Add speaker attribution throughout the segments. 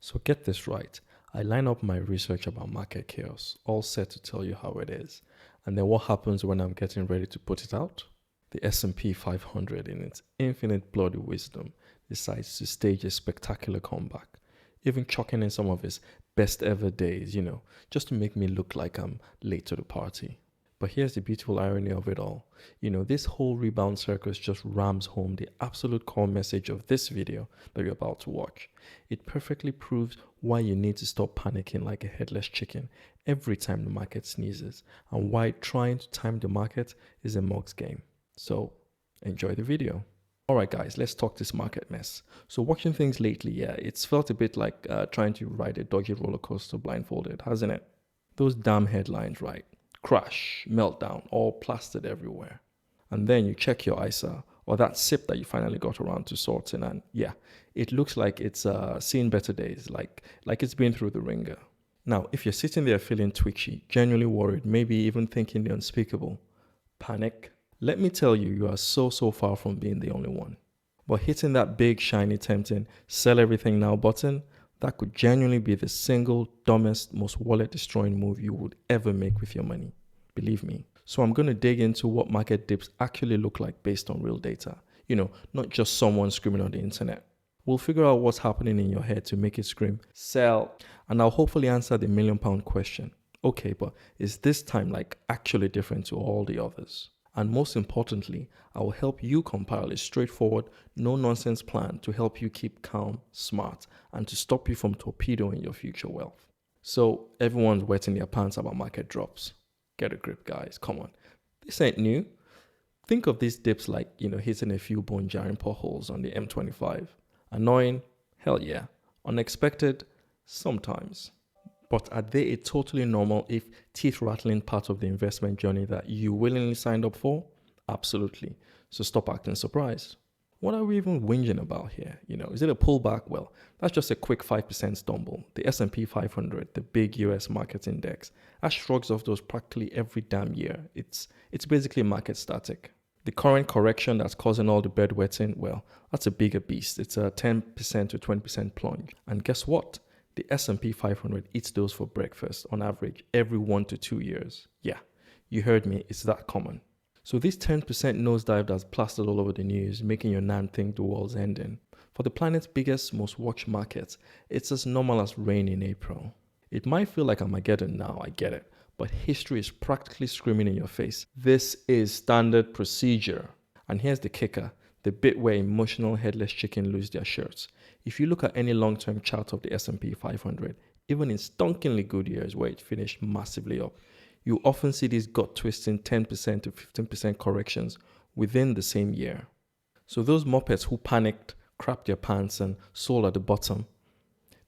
Speaker 1: So get this right. I line up my research about market chaos, all set to tell you how it is. And then what happens when I'm getting ready to put it out? The S&P 500, in its infinite bloody wisdom, decides to stage a spectacular comeback, even chalking in some of its best ever days, just to make me look like I'm late to the party. But here's the beautiful irony of it all. This whole rebound circus just rams home the absolute core message of this video that you're about to watch. It perfectly proves why you need to stop panicking like a headless chicken every time the market sneezes, and why trying to time the market is a mug's game. So, enjoy the video. Alright guys, let's talk this market mess. So watching things lately, it's felt a bit like trying to ride a dodgy roller coaster blindfolded, hasn't it? Those damn headlines, right? Crash, meltdown, all plastered everywhere. And then you check your ISA, or that SIP that you finally got around to sorting, and it looks like it's seen better days, like it's been through the ringer. Now, if you're sitting there feeling twitchy, genuinely worried, maybe even thinking the unspeakable, panic, let me tell you, you are so far from being the only one. But hitting that big, shiny, tempting, sell everything now button, that could genuinely be the single dumbest, most wallet-destroying move you would ever make with your money. Believe me. So I'm going to dig into what market dips actually look like based on real data. Not just someone screaming on the internet. We'll figure out what's happening in your head to make it scream, sell. And I'll hopefully answer the million-pound question. Okay, but is this time actually different to all the others? And most importantly, I will help you compile a straightforward, no-nonsense plan to help you keep calm, smart, and to stop you from torpedoing your future wealth. So everyone's wetting their pants about market drops. Get a grip, guys. Come on. This ain't new. Think of these dips like, hitting a few bone-jarring potholes on the M25. Annoying? Hell yeah. Unexpected? Sometimes. But are they a totally normal, if teeth-rattling part of the investment journey that you willingly signed up for? Absolutely. So stop acting surprised. What are we even whinging about here? Is it a pullback? Well, that's just a quick 5% stumble. The S&P 500, the big US market index, that shrugs off those practically every damn year. It's basically market static. The current correction that's causing all the bedwetting, well, that's a bigger beast. It's a 10% to 20% plunge. And guess what? The S&P 500 eats those for breakfast on average every 1 to 2 years. Yeah, you heard me, it's that common. So this 10% nosedive that's plastered all over the news, making your nan think the world's ending. For the planet's biggest, most watched market, it's as normal as rain in April. It might feel like Armageddon now, I get it, but history is practically screaming in your face. This is standard procedure. And here's the kicker. The bit where emotional headless chicken lose their shirts. If you look at any long-term chart of the S&P 500, even in stonkingly good years where it finished massively up, you often see these gut-twisting 10% to 15% corrections within the same year. So those muppets who panicked, crapped their pants and sold at the bottom,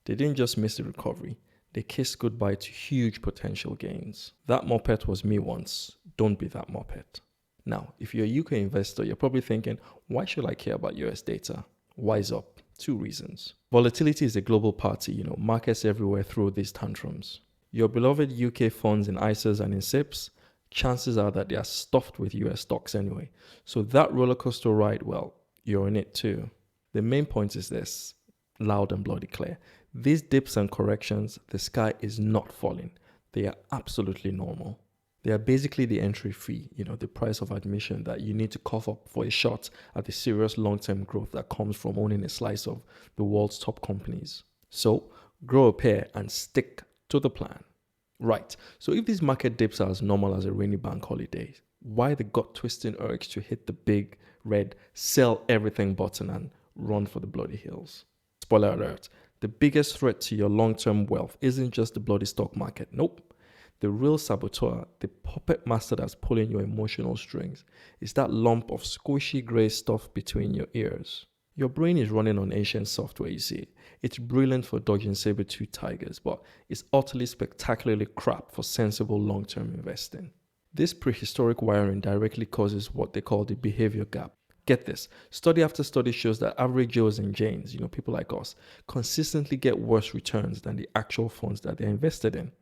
Speaker 1: they didn't just miss the recovery, they kissed goodbye to huge potential gains. That muppet was me once. Don't be that muppet. Now, if you're a UK investor, you're probably thinking, why should I care about US data? Wise up. 2 reasons. Volatility is a global party, markets everywhere throw these tantrums. Your beloved UK funds in ISAs and in SIPs, chances are that they are stuffed with US stocks anyway. So that roller coaster ride, well, you're in it too. The main point is this, loud and bloody clear. These dips and corrections, the sky is not falling. They are absolutely normal. They are basically the entry fee, the price of admission that you need to cough up for a shot at the serious long-term growth that comes from owning a slice of the world's top companies. So, grow a pair and stick to the plan. Right, so if these market dips are as normal as a rainy bank holiday, why the gut-twisting urge to hit the big, red, sell everything button and run for the bloody hills? Spoiler alert, the biggest threat to your long-term wealth isn't just the bloody stock market, nope. The real saboteur, the puppet master that's pulling your emotional strings, is that lump of squishy grey stuff between your ears. Your brain is running on ancient software, you see. It's brilliant for dodging saber-toothed tigers, but it's utterly spectacularly crap for sensible long-term investing. This prehistoric wiring directly causes what they call the behavior gap. Get this, study after study shows that average Joes and Janes, people like us, consistently get worse returns than the actual funds that they're invested in.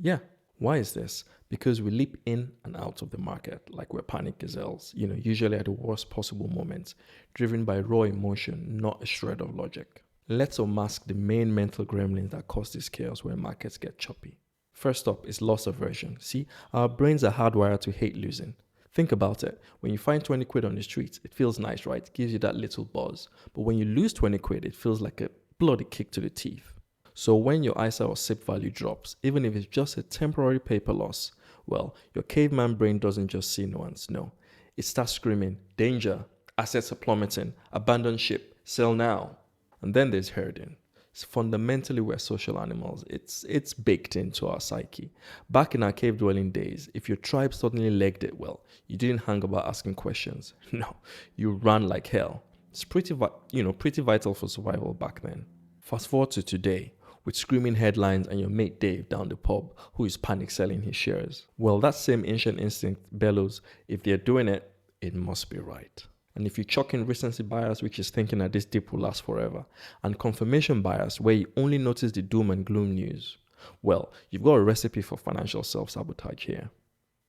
Speaker 1: Yeah. Why is this? Because we leap in and out of the market like we're panic gazelles, usually at the worst possible moments, driven by raw emotion, not a shred of logic. Let's unmask the main mental gremlins that cause this chaos when markets get choppy. First up is loss aversion. See, our brains are hardwired to hate losing. Think about it. When you find 20 quid on the streets, it feels nice, right? It gives you that little buzz. But when you lose 20 quid, it feels like a bloody kick to the teeth. So when your ISA or SIP value drops, even if it's just a temporary paper loss, well, your caveman brain doesn't just see nuance, no. It starts screaming, danger, assets are plummeting, abandon ship, sell now. And then there's herding. Fundamentally, we're social animals. It's baked into our psyche. Back in our cave dwelling days, if your tribe suddenly legged it, well, you didn't hang about asking questions. No, you ran like hell. It's pretty vital for survival back then. Fast forward to today, with screaming headlines and your mate Dave down the pub who is panic selling his shares. Well, that same ancient instinct bellows, if they're doing it, it must be right. And if you chuck in recency bias, which is thinking that this dip will last forever, and confirmation bias, where you only notice the doom and gloom news, well, you've got a recipe for financial self-sabotage here.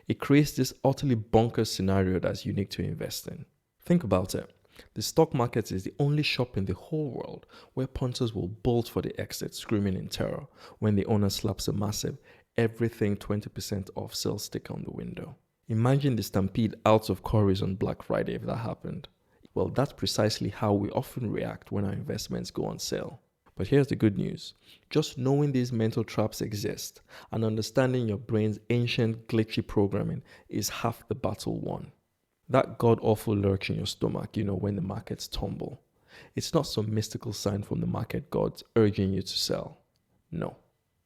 Speaker 1: It creates this utterly bonkers scenario that's unique to investing. Think about it. The stock market is the only shop in the whole world where punters will bolt for the exit, screaming in terror when the owner slaps a massive everything 20% off sale sticker on the window. Imagine the stampede out of Curry's on Black Friday if that happened. Well, that's precisely how we often react when our investments go on sale. But here's the good news. Just knowing these mental traps exist and understanding your brain's ancient glitchy programming is half the battle won. That god-awful lurch in your stomach, when the markets tumble. It's not some mystical sign from the market gods urging you to sell. No.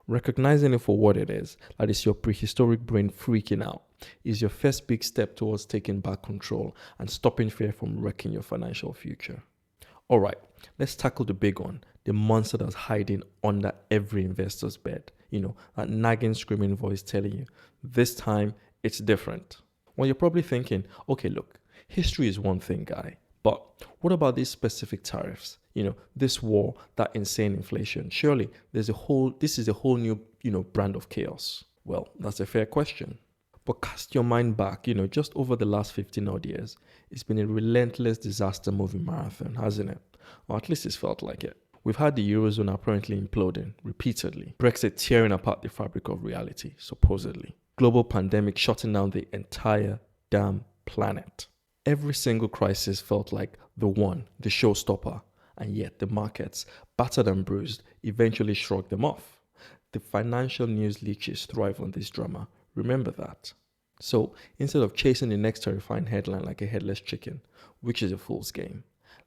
Speaker 1: Recognizing it for what it is, that is your prehistoric brain freaking out, is your first big step towards taking back control and stopping fear from wrecking your financial future. Alright, let's tackle the big one, the monster that's hiding under every investor's bed. That nagging, screaming voice telling you, this time it's different. Well, you're probably thinking, okay, look, history is one thing, guy, but what about these specific tariffs? This war, that insane inflation. Surely this is a whole new, brand of chaos. Well, that's a fair question. But cast your mind back, just over the last 15 odd years, it's been a relentless disaster moving marathon, hasn't it? Or at least it's felt like it. We've had the Eurozone apparently imploding repeatedly. Brexit tearing apart the fabric of reality, supposedly. Global pandemic shutting down the entire damn planet. Every single crisis felt like the showstopper, and yet the markets, battered and bruised, eventually shrugged them off. The financial news leeches thrive on this drama. Remember that. So instead of chasing the next terrifying headline like a headless chicken, which is a fool's game,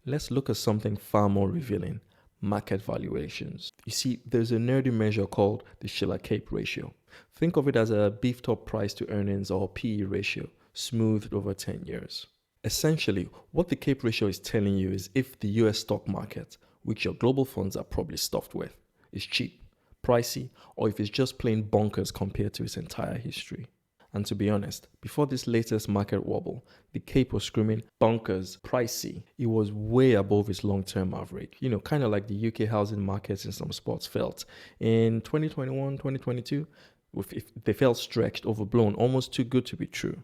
Speaker 1: let's look at something far more revealing: market valuations. You see, there's a nerdy measure called the Shiller-Cape ratio. Think of it as a beefed up price to earnings or PE ratio, smoothed over 10 years. Essentially, what the Cape ratio is telling you is if the US stock market, which your global funds are probably stuffed with, is cheap, pricey, or if it's just plain bonkers compared to its entire history. And to be honest, before this latest market wobble, the Cape was screaming bonkers, pricey. It was way above its long-term average. Kind of like the UK housing markets in some spots felt. In 2021, 2022, they felt stretched, overblown, almost too good to be true.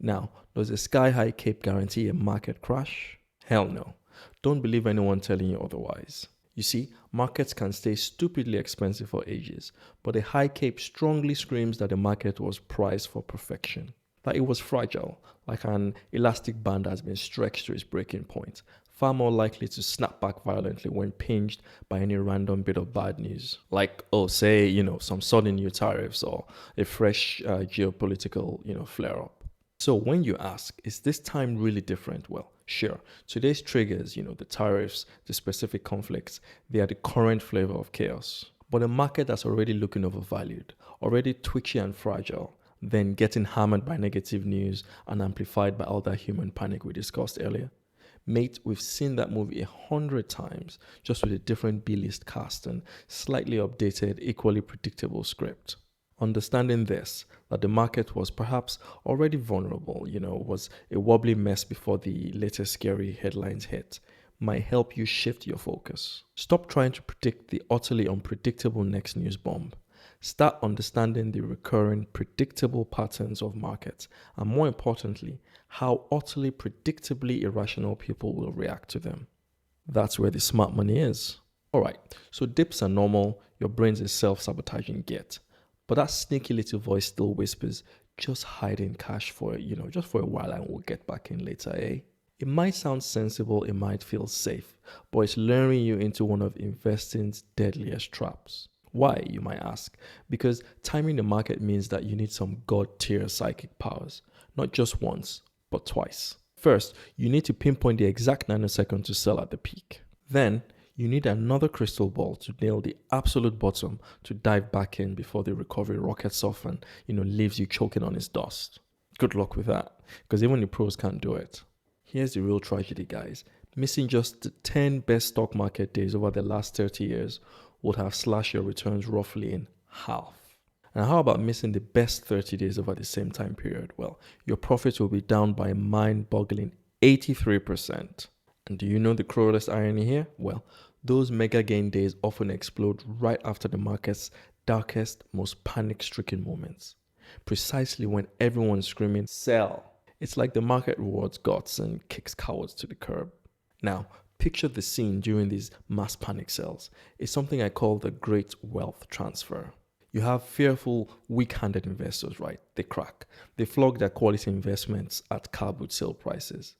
Speaker 1: Now, does a sky-high Cape guarantee a market crash? Hell no. Don't believe anyone telling you otherwise. You see, markets can stay stupidly expensive for ages, but a high Cape strongly screams that the market was priced for perfection, that it was fragile, like an elastic band has been stretched to its breaking point, far more likely to snap back violently when pinched by any random bit of bad news, like, some sudden new tariffs or a fresh geopolitical, flare-up. So when you ask, is this time really different? Well, sure. Today's triggers, the tariffs, the specific conflicts, they are the current flavor of chaos. But a market that's already looking overvalued, already twitchy and fragile, then getting hammered by negative news and amplified by all that human panic we discussed earlier. Mate, we've seen that movie 100 times, just with a different B-list cast and slightly updated, equally predictable script. Understanding this, that the market was perhaps already vulnerable, was a wobbly mess before the latest scary headlines hit, might help you shift your focus. Stop trying to predict the utterly unpredictable next news bomb. Start understanding the recurring, predictable patterns of markets, and more importantly, how utterly predictably irrational people will react to them. That's where the smart money is. All right, so dips are normal, your brain's a self-sabotaging git. But that sneaky little voice still whispers, just hide in cash for, just for a while and we'll get back in later, eh? It might sound sensible, it might feel safe, but it's luring you into one of investing's deadliest traps. Why, you might ask? Because timing the market means that you need some god tier psychic powers, not just once, but twice. First, you need to pinpoint the exact nanosecond to sell at the peak. Then, you need another crystal ball to nail the absolute bottom to dive back in before the recovery rockets off and, leaves you choking on its dust. Good luck with that, because even the pros can't do it. Here's the real tragedy, guys. Missing just the 10 best stock market days over the last 30 years would have slashed your returns roughly in half. And how about missing the best 30 days over the same time period? Well, your profits will be down by a mind-boggling 83%. And do you know the cruelest irony here? Well, those mega gain days often explode right after the market's darkest, most panic-stricken moments. Precisely when everyone's screaming, sell. It's like the market rewards guts and kicks cowards to the curb. Now, picture the scene during these mass panic sells. It's something I call the great wealth transfer. You have fearful, weak-handed investors, right? They crack. They flog their quality investments at car boot sale prices.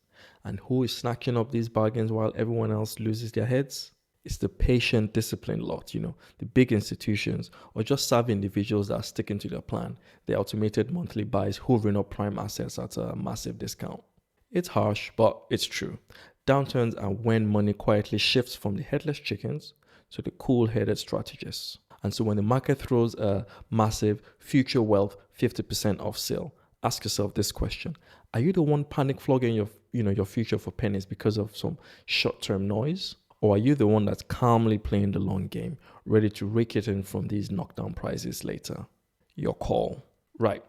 Speaker 1: And who is snatching up these bargains while everyone else loses their heads? It's the patient, disciplined lot, the big institutions, or just savvy individuals that are sticking to their plan. The automated monthly buys hoovering up prime assets at a massive discount. It's harsh, but it's true. Downturns are when money quietly shifts from the headless chickens to the cool-headed strategists. And so when the market throws a massive future wealth 50% off sale, ask yourself this question. Are you the one panic flogging your future for pennies because of some short-term noise? Or are you the one that's calmly playing the long game, ready to rake it in from these knockdown prices later? Your call. Right,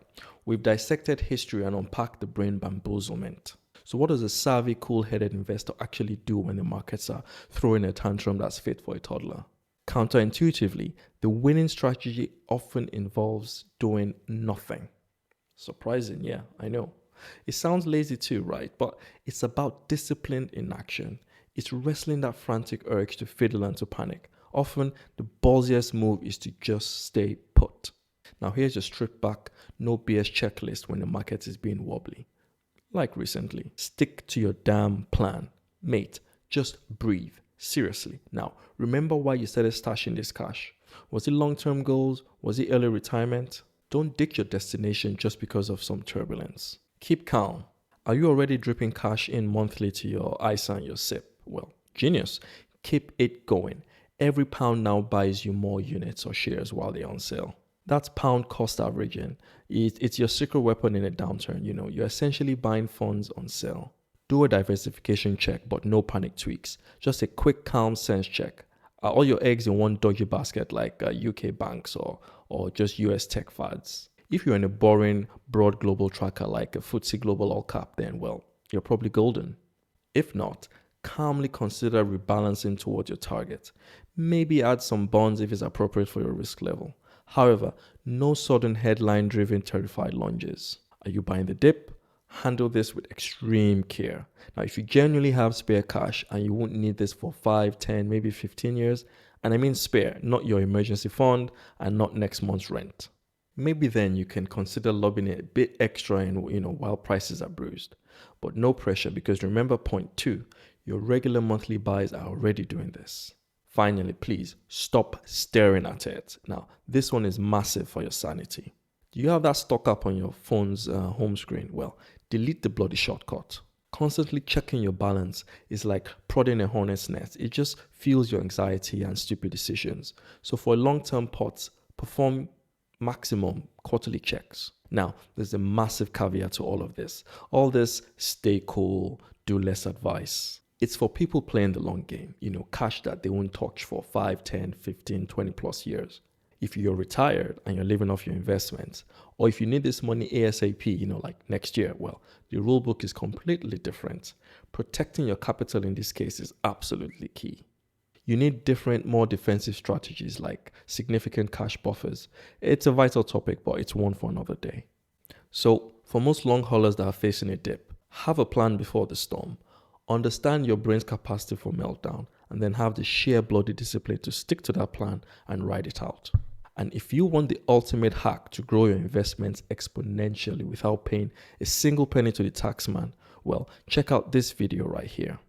Speaker 1: we've dissected history and unpacked the brain bamboozlement. So what does a savvy, cool-headed investor actually do when the markets are throwing a tantrum that's fit for a toddler? Counterintuitively, the winning strategy often involves doing nothing. Surprising, yeah, I know. It sounds lazy too, right? But it's about disciplined inaction. It's wrestling that frantic urge to fiddle and to panic. Often, the ballsiest move is to just stay put. Now, here's your stripped back, no BS checklist when the market is being wobbly. Like recently, stick to your damn plan. Mate, just breathe. Seriously. Now, remember why you started stashing this cash. Was it long-term goals? Was it early retirement? Don't dig your destination just because of some turbulence. Keep calm. Are you already dripping cash in monthly to your ISA and your SIP? Well, genius. Keep it going. Every pound now buys you more units or shares while they're on sale. That's pound cost averaging. It's your secret weapon in a downturn. You're essentially buying funds on sale. Do a diversification check, but no panic tweaks. Just a quick, calm sense check. Are all your eggs in one dodgy basket like UK banks or just US tech fads? If you're in a boring, broad global tracker like a FTSE Global All Cap, then, well, you're probably golden. If not, calmly consider rebalancing towards your target. Maybe add some bonds if it's appropriate for your risk level. However, no sudden headline-driven terrified lunges. Are you buying the dip? Handle this with extreme care. Now, if you genuinely have spare cash and you won't need this for 5, 10, maybe 15 years, and I mean spare, not your emergency fund and not next month's rent, maybe then you can consider lobbing it a bit extra in, while prices are bruised. But no pressure, because remember point 2, your regular monthly buys are already doing this. Finally, please stop staring at it. Now, this one is massive for your sanity. Do you have that stock up on your phone's home screen? Well, delete the bloody shortcut. Constantly checking your balance is like prodding a hornet's nest. It just fuels your anxiety and stupid decisions. So for long-term pots, perform maximum quarterly checks. Now, there's a massive caveat to all of this. All this stay cool, do less advice. It's for people playing the long game, cash that they won't touch for 5, 10, 15, 20 plus years. If you're retired and you're living off your investments, or if you need this money ASAP, like next year, well, the rule book is completely different. Protecting your capital in this case is absolutely key. You need different, more defensive strategies like significant cash buffers. It's a vital topic, but it's one for another day. So, for most long haulers that are facing a dip, have a plan before the storm. Understand your brain's capacity for meltdown and then have the sheer bloody discipline to stick to that plan and ride it out. And if you want the ultimate hack to grow your investments exponentially without paying a single penny to the taxman, well, check out this video right here.